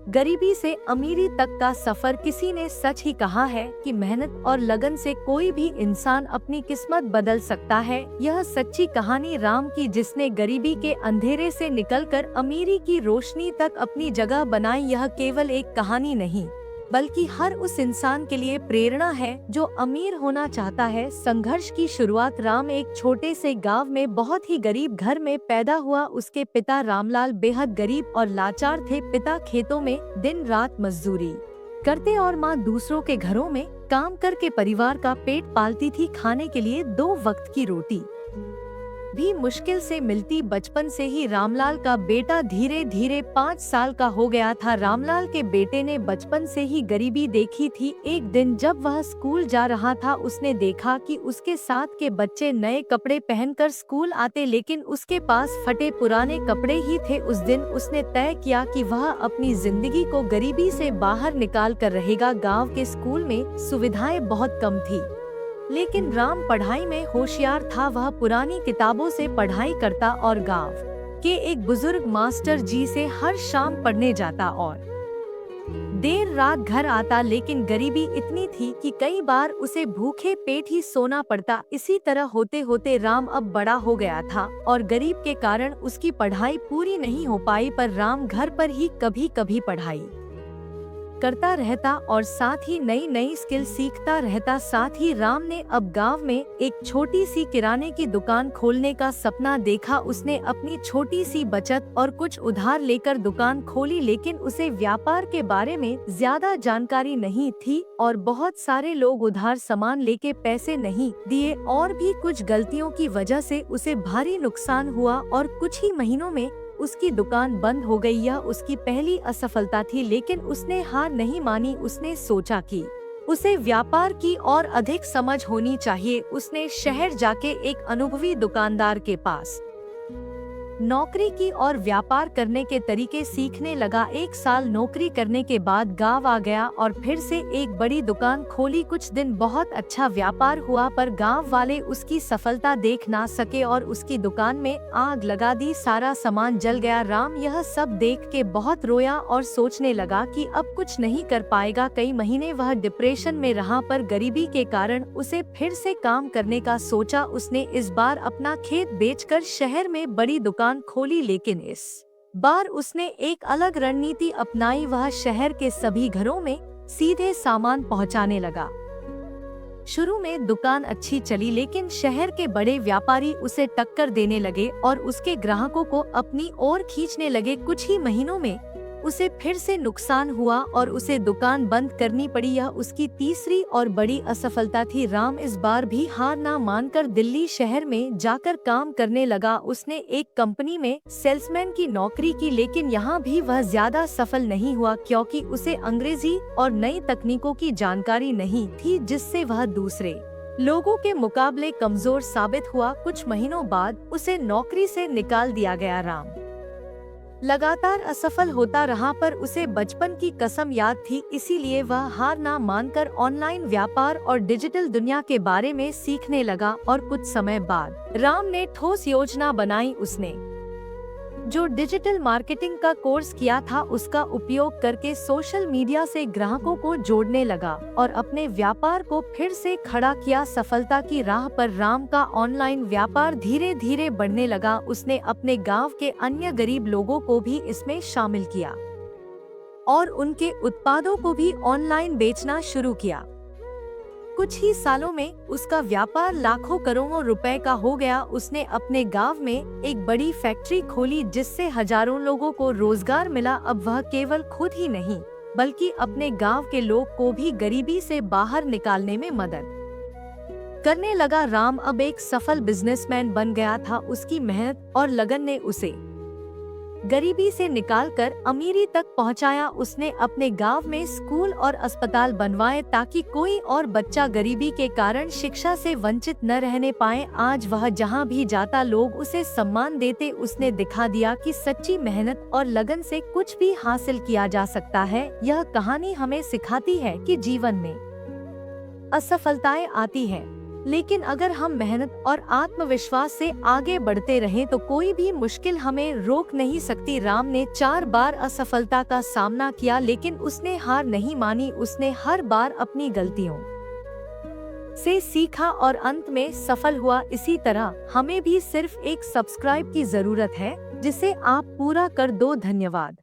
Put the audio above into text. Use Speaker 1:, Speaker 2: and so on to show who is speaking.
Speaker 1: गरीबी से अमीरी तक का सफर। किसी ने सच ही कहा है कि मेहनत और लगन से कोई भी इंसान अपनी किस्मत बदल सकता है। यह सच्ची कहानी राम की, जिसने गरीबी के अंधेरे से निकलकर अमीरी की रोशनी तक अपनी जगह बनाई। यह केवल एक कहानी नहीं, बल्कि हर उस इंसान के लिए प्रेरणा है जो अमीर होना चाहता है। संघर्ष की शुरुआत। राम एक छोटे से गांव में बहुत ही गरीब घर में पैदा हुआ। उसके पिता रामलाल बेहद गरीब और लाचार थे। पिता खेतों में दिन रात मजदूरी करते और माँ दूसरों के घरों में काम करके परिवार का पेट पालती थी। खाने के लिए 2 वक्त की रोटी भी मुश्किल से मिलती। बचपन से ही रामलाल का बेटा धीरे धीरे 5 साल का हो गया था। रामलाल के बेटे ने बचपन से ही गरीबी देखी थी। एक दिन जब वह स्कूल जा रहा था, उसने देखा कि उसके साथ के बच्चे नए कपड़े पहनकर स्कूल आते, लेकिन उसके पास फटे पुराने कपड़े ही थे। उस दिन उसने तय किया कि वह अपनी जिंदगी को गरीबी से बाहर निकाल कर रहेगा। गाँव के स्कूल में सुविधाएं बहुत कम थी, लेकिन राम पढ़ाई में होशियार था। वह पुरानी किताबों से पढ़ाई करता और गांव के एक बुजुर्ग मास्टर जी से हर शाम पढ़ने जाता और देर रात घर आता। लेकिन गरीबी इतनी थी कि कई बार उसे भूखे पेट ही सोना पड़ता। इसी तरह होते होते राम अब बड़ा हो गया था और गरीब के कारण उसकी पढ़ाई पूरी नहीं हो पाई। पर राम घर पर ही कभी कभी पढ़ाई करता रहता और साथ ही नई नई स्किल सीखता रहता। साथ ही राम ने अब गांव में एक छोटी सी किराने की दुकान खोलने का सपना देखा। उसने अपनी छोटी सी बचत और कुछ उधार लेकर दुकान खोली, लेकिन उसे व्यापार के बारे में ज्यादा जानकारी नहीं थी और बहुत सारे लोग उधार सामान लेके पैसे नहीं दिए और भी कुछ गलतियों की वजह से उसे भारी नुकसान हुआ और कुछ ही महीनों में उसकी दुकान बंद हो गई। यह उसकी पहली असफलता थी, लेकिन उसने हार नहीं मानी। उसने सोचा कि उसे व्यापार की और अधिक समझ होनी चाहिए। उसने शहर जाके एक अनुभवी दुकानदार के पास नौकरी की और व्यापार करने के तरीके सीखने लगा। 1 साल नौकरी करने के बाद गांव आ गया और फिर से एक बड़ी दुकान खोली। कुछ दिन बहुत अच्छा व्यापार हुआ, पर गांव वाले उसकी सफलता देख ना सके और उसकी दुकान में आग लगा दी। सारा सामान जल गया। राम यह सब देख के बहुत रोया और सोचने लगा कि अब कुछ नहीं कर पाएगा। कई महीने वह डिप्रेशन में रहा, पर गरीबी के कारण उसे फिर से काम करने का सोचा। उसने इस बार अपना खेत बेचकर शहर में बड़ी दुकान खोली, लेकिन इस बार उसने एक अलग रणनीति अपनाई। वह शहर के सभी घरों में सीधे सामान पहुंचाने लगा। शुरू में दुकान अच्छी चली, लेकिन शहर के बड़े व्यापारी उसे टक्कर देने लगे और उसके ग्राहकों को अपनी ओर खींचने लगे। कुछ ही महीनों में उसे फिर से नुकसान हुआ और उसे दुकान बंद करनी पड़ी। यह उसकी तीसरी और बड़ी असफलता थी। राम इस बार भी हार ना मानकर दिल्ली शहर में जाकर काम करने लगा। उसने एक कंपनी में सेल्समैन की नौकरी की, लेकिन यहाँ भी वह ज्यादा सफल नहीं हुआ क्योंकि उसे अंग्रेजी और नई तकनीकों की जानकारी नहीं थी, जिससे वह दूसरे लोगों के मुकाबले कमजोर साबित हुआ। कुछ महीनों बाद उसे नौकरी से निकाल दिया गया। राम लगातार असफल होता रहा, पर उसे बचपन की कसम याद थी, इसीलिए वह हार ना मानकर ऑनलाइन व्यापार और डिजिटल दुनिया के बारे में सीखने लगा। और कुछ समय बाद राम ने ठोस योजना बनाई। उसने जो डिजिटल मार्केटिंग का कोर्स किया था, उसका उपयोग करके सोशल मीडिया से ग्राहकों को जोड़ने लगा और अपने व्यापार को फिर से खड़ा किया। सफलता की राह पर राम का ऑनलाइन व्यापार धीरे धीरे बढ़ने लगा। उसने अपने गांव के अन्य गरीब लोगों को भी इसमें शामिल किया और उनके उत्पादों को भी ऑनलाइन बेचना शुरू किया। कुछ ही सालों में उसका व्यापार लाखों करोड़ों रुपए का हो गया। उसने अपने गांव में एक बड़ी फैक्ट्री खोली, जिससे हजारों लोगों को रोजगार मिला। अब वह केवल खुद ही नहीं, बल्कि अपने गांव के लोग को भी गरीबी से बाहर निकालने में मदद करने लगा। राम अब एक सफल बिजनेसमैन बन गया था। उसकी मेहनत और लगन ने उसे गरीबी से निकालकर अमीरी तक पहुंचाया। उसने अपने गांव में स्कूल और अस्पताल बनवाए ताकि कोई और बच्चा गरीबी के कारण शिक्षा से वंचित न रहने पाए। आज वह जहां भी जाता लोग उसे सम्मान देते। उसने दिखा दिया कि सच्ची मेहनत और लगन से कुछ भी हासिल किया जा सकता है। यह कहानी हमें सिखाती है कि जीवन में असफलताएं आती हैं, लेकिन अगर हम मेहनत और आत्मविश्वास से आगे बढ़ते रहें तो कोई भी मुश्किल हमें रोक नहीं सकती। राम ने 4 बार असफलता का सामना किया, लेकिन उसने हार नहीं मानी। उसने हर बार अपनी गलतियों से सीखा और अंत में सफल हुआ। इसी तरह हमें भी सिर्फ एक सब्सक्राइब की जरूरत है, जिसे आप पूरा कर दो। धन्यवाद।